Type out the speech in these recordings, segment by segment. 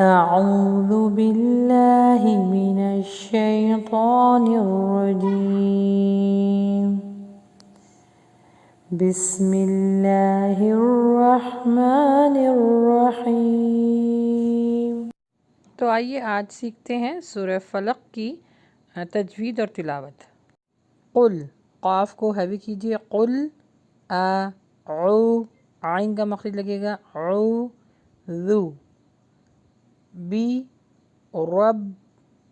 أعوذ بالله من الشيطان الرجيم بسم اللہ الرحمن الرحیم۔ تو آئیے آج سیکھتے ہیں سورہ فلق کی تجوید اور تلاوت۔ قل، قاف کو ہیوی کیجیے، قل او، عین کا مخرج لگے گا، او ذو، بی رب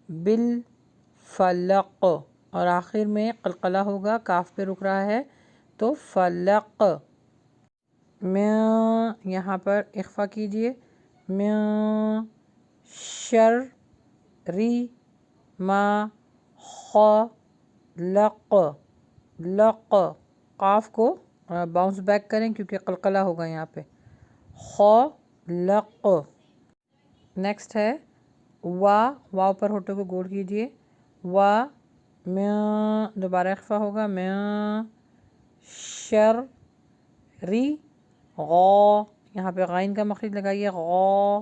بالفلق، اور آخر میں قلقلہ ہوگا، کاف پہ رک رہا ہے تو فلق۔ میں یہاں پر اخفا کیجیے، میں شر ری ما خلق، لق، قاف کو باؤنس بیک کریں کیونکہ قلقلہ ہوگا یہاں پہ، خلق۔ نیکسٹ ہے واو پر ہوٹو کو گول کیجیے، میں دوبارہ اخفا ہوگا، میں شر ری غا، یہاں پہ غائن کا مخرج لگائیے، غا،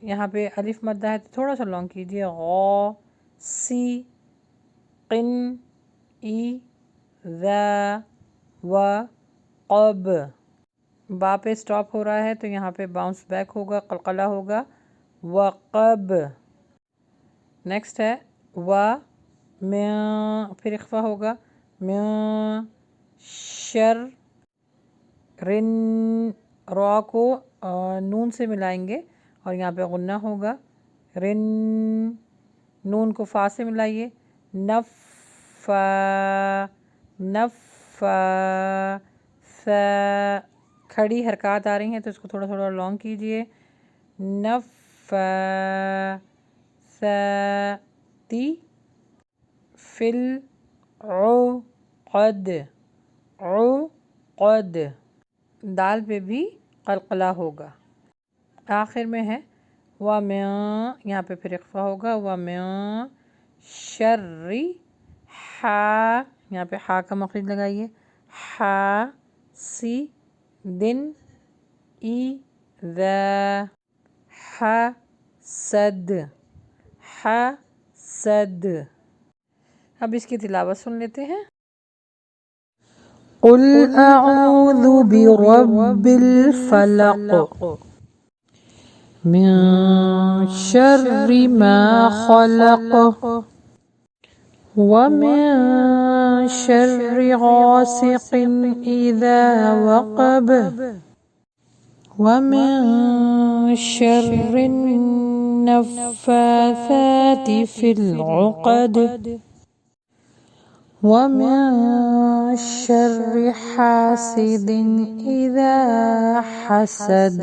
یہاں پہ الف مدہ ہے تو تھوڑا سا لانگ کیجیے، غا سی قن ای ذا و قب، با پہ سٹاپ ہو رہا ہے تو یہاں پہ باؤنس بیک ہوگا، قلقلہ ہوگا، وقب۔ نیکسٹ ہے میں پھر اخفا ہوگا، میں شر رن، را کو نون سے ملائیں گے اور یہاں پہ غنہ ہوگا، رن، نون کو فا سے ملائیے، نف، کھڑی حرکات آ رہی ہیں تو اس کو تھوڑا تھوڑا لانگ کیجیے، نفثتی فل عقد، عقد، دال پہ بھی قلقلہ ہوگا۔ آخر میں ہے وَمِن، یہاں پہ پھر اخفا ہوگا، وَمِن شرّ یہاں پہ ہا کا مخرج لگائیے، حاسد اذا حسد، حسد۔ اب اس کی تلاوت سن لیتے ہیں۔ قل اعوذ برب الفلق من شر ما خلق ومن شر غاسق اذا وقب ومن شر النفاثات في العقد ومن شر حاسد إذا حسد۔